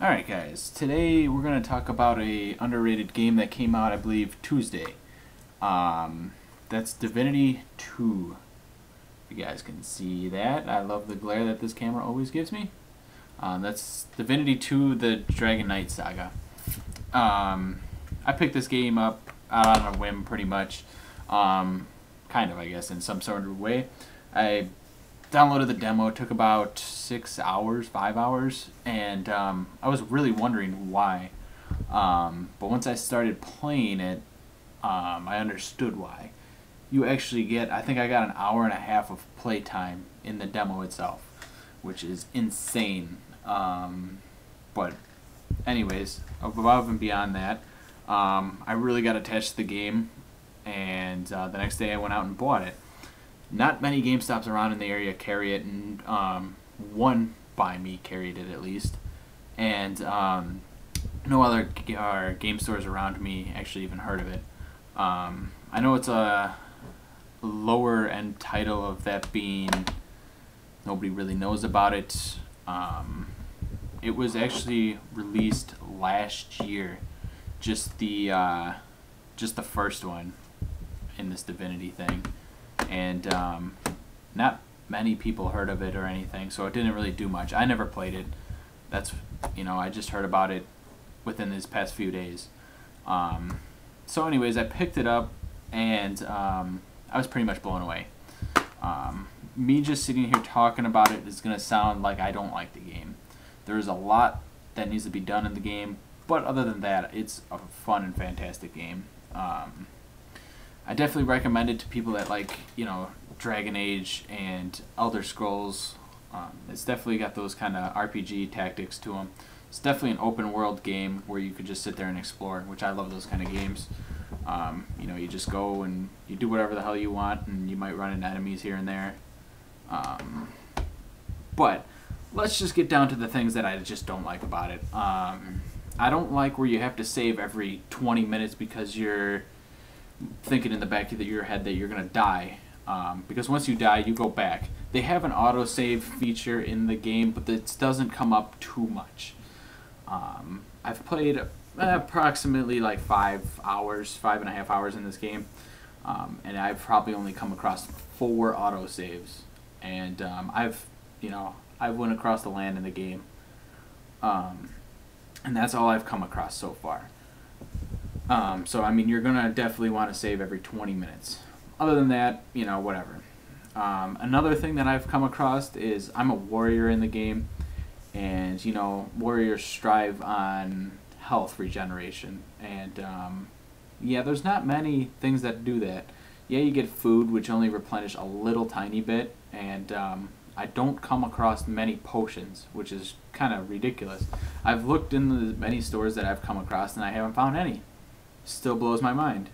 Alright guys, today we're going to talk about a underrated game that came out, I believe, Tuesday. That's Divinity 2. If you guys can see that. I love the glare that this camera always gives me. That's Divinity 2, the Dragon Knight Saga. I picked this game up out on a whim pretty much. Kind of, I guess, in some sort of way. I downloaded the demo. It took about 6 hours, 5 hours, and I was really wondering why. But once I started playing it, I understood why. You actually get, I think I got an hour and a half of playtime in the demo itself, which is insane. But anyways, above and beyond that, I really got attached to the game, and the next day I went out and bought it. Not many GameStops around in the area carry it, and one by me carried it at least, and no other game stores around me actually even heard of it. I know it's a lower end title of that being nobody really knows about it. It was actually released last year, just the first one in this Divinity thing. And not many people heard of it or anything, so it didn't really do much. I never played it. That's, I just heard about it within these past few days. So anyways, I picked it up, and I was pretty much blown away. Me just sitting here talking about it is going to sound like I don't like the game. There's a lot that needs to be done in the game, but other than that, it's a fun and fantastic game. I definitely recommend it to people that like, Dragon Age and Elder Scrolls. It's definitely got those kind of RPG tactics to them. It's definitely an open world game where you could just sit there and explore, which I love those kind of games. You just go and you do whatever the hell you want, and you might run into enemies here and there. But let's just get down to the things that I just don't like about it. I don't like where you have to save every 20 minutes because you're thinking in the back of your head that you're going to die. Because once you die, you go back. They have an autosave feature in the game, but it doesn't come up too much. I've played approximately like 5.5 hours in this game, and I've probably only come across 4 autosaves. And I've went across the land in the game, and that's all I've come across so far. So, I mean, you're going to definitely want to save every 20 minutes. Other than that, whatever. Another thing that I've come across is I'm a warrior in the game, and, warriors strive on health regeneration. And, yeah, there's not many things that do that. Yeah, you get food, which only replenish a little tiny bit, and I don't come across many potions, which is kind of ridiculous. I've looked in the many stores that I've come across, and I haven't found any. Still blows my mind.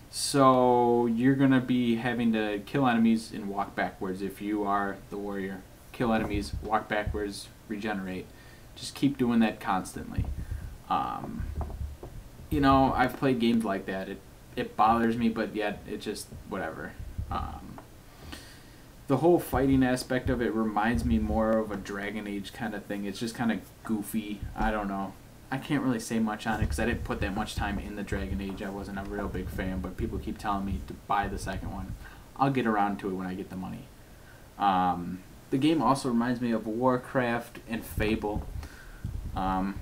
So you're going to be having to kill enemies and walk backwards if you are the warrior. Kill enemies, walk backwards, regenerate. Just keep doing that constantly. I've played games like that. It bothers me, but yet it just, whatever. The whole fighting aspect of it reminds me more of a Dragon Age kind of thing. It's just kind of goofy. I don't know. I can't really say much on it because I didn't put that much time in the Dragon Age. I wasn't a real big fan, but people keep telling me to buy the second one. I'll get around to it when I get the money. The game also reminds me of Warcraft and Fable. I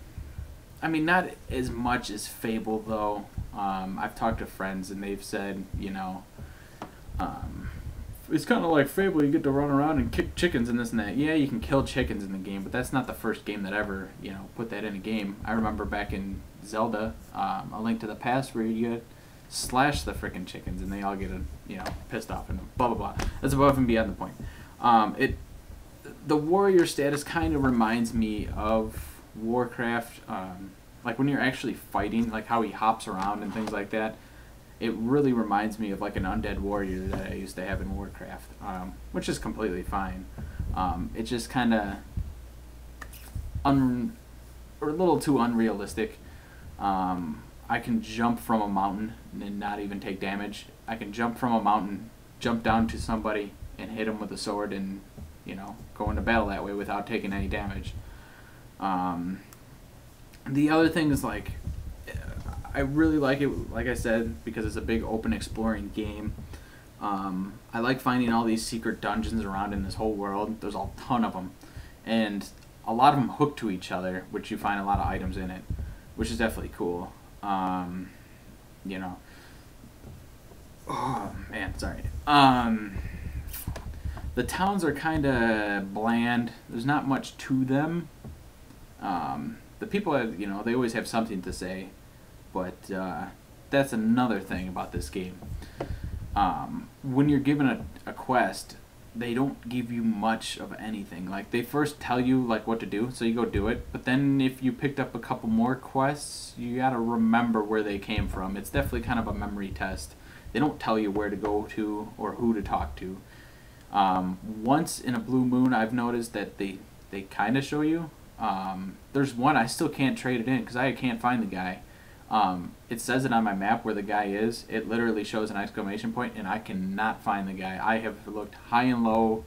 mean, not as much as Fable, though. I've talked to friends, and they've said, it's kind of like Fable. You get to run around and kick chickens and this and that. Yeah, you can kill chickens in the game, but that's not the first game that ever, put that in a game. I remember back in Zelda, A Link to the Past, where you slash the frickin' chickens and they all get, pissed off and blah, blah, blah. That's above and beyond the point. The warrior status kind of reminds me of Warcraft, like when you're actually fighting, like how he hops around and things like that. It really reminds me of like an undead warrior that I used to have in Warcraft, which is completely fine. It's just kind of a little too unrealistic. I can jump from a mountain and not even take damage. I can jump from a mountain, jump down to somebody, and hit him with a sword and, go into battle that way without taking any damage. The other thing is, like, I really like it, like I said, because it's a big open exploring game. I like finding all these secret dungeons around in this whole world. There's a ton of them. And a lot of them hook to each other, which you find a lot of items in it, which is definitely cool. You know. Oh, man, sorry. The towns are kind of bland. There's not much to them. The people, you know, they always have something to say. But that's another thing about this game. When you're given a quest, they don't give you much of anything. Like, they first tell you, like, what to do, so you go do it. But then if you picked up a couple more quests, you gotta remember where they came from. It's definitely kind of a memory test. They don't tell you where to go to or who to talk to. Once in a blue moon, I've noticed that they kind of show you. There's one, I still can't trade it in because I can't find the guy. It says it on my map where the guy is. It literally shows an exclamation point, and I cannot find the guy. I have looked high and low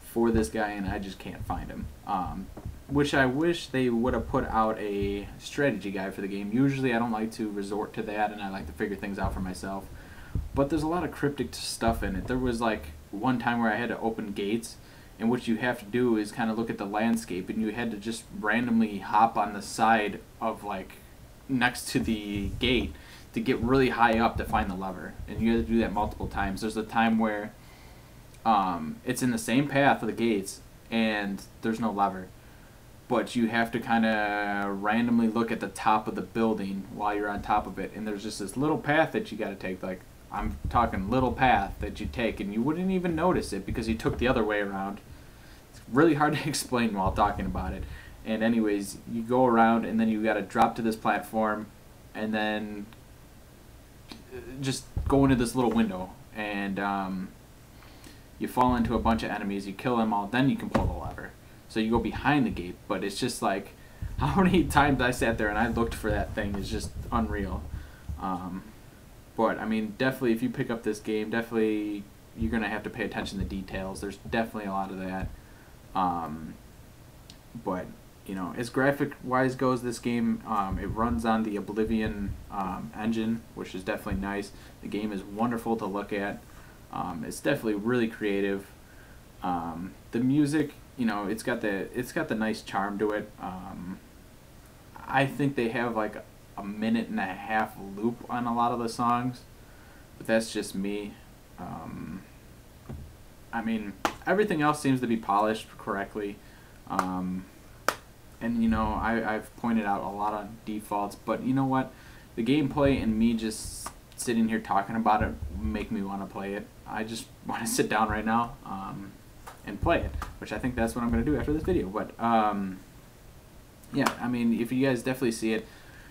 for this guy, and I just can't find him. Which I wish they would have put out a strategy guide for the game. Usually I don't like to resort to that, and I like to figure things out for myself. But there's a lot of cryptic stuff in it. There was, like, one time where I had to open gates, and what you have to do is kind of look at the landscape, and you had to just randomly hop on the side of, like, next to the gate to get really high up to find the lever, and you have to do that multiple times. There's a time where it's in the same path of the gates and there's no lever, but you have to kind of randomly look at the top of the building while you're on top of it, and there's just this little path that you got to take. Like, I'm talking little path that you take, and you wouldn't even notice it because you took the other way around. It's really hard to explain while talking about it. And anyways, you go around, and then you got to drop to this platform, and then just go into this little window, and you fall into a bunch of enemies. You kill them all, then you can pull the lever. So you go behind the gate, but it's just like, how many times I sat there and I looked for that thing is just unreal. But I mean, definitely, if you pick up this game, definitely you're gonna have to pay attention to details. There's definitely a lot of that. But you know, as graphic-wise goes, this game, it runs on the Oblivion engine, which is definitely nice. The game is wonderful to look at. It's definitely really creative. The music, you know, it's got the nice charm to it. I think they have like a minute and a half loop on a lot of the songs, but that's just me. I mean, everything else seems to be polished correctly. And, you know, I've pointed out a lot of defaults, but you know what? The gameplay and me just sitting here talking about it make me want to play it. I just want to sit down right now and play it, which I think that's what I'm going to do after this video. But, yeah, I mean, if you guys definitely see it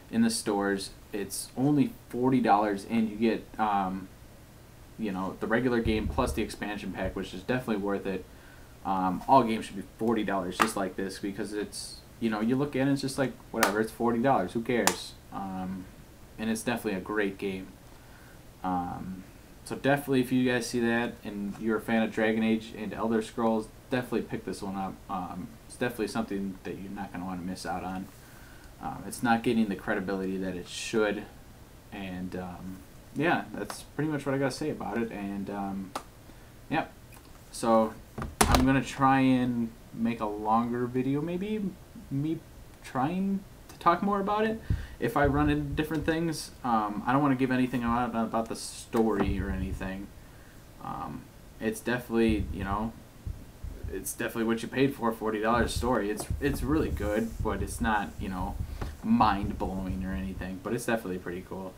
in the stores, it's only $40, and you get, you know, the regular game plus the expansion pack, which is definitely worth it. All games should be $40 just like this, because it's, you know, you look at it, it's just like, whatever, it's $40, who cares? And it's definitely a great game. So definitely, if you guys see that and you're a fan of Dragon Age and Elder Scrolls, definitely pick this one up. It's definitely something that you're not going to want to miss out on. It's not getting the credibility that it should, and yeah, that's pretty much what I got to say about it. And yeah, so I'm going to try and make a longer video, maybe me trying to talk more about it if I run into different things. I don't want to give anything out about the story or anything. It's definitely, you know, it's definitely what you paid for, $40 story. It's really good, but it's not, you know, mind-blowing or anything, but it's definitely pretty cool.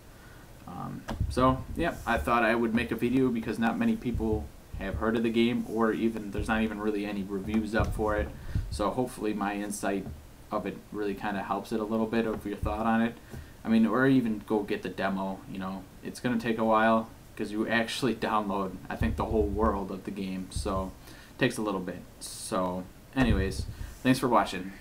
So yeah, I thought I would make a video because not many people have heard of the game, or even there's not even really any reviews up for it. So hopefully my insight of it really kind of helps it a little bit of your thought on it. I mean, or even go get the demo. You know, it's gonna take a while because you actually download, I think, the whole world of the game, so it takes a little bit. So anyways, thanks for watching.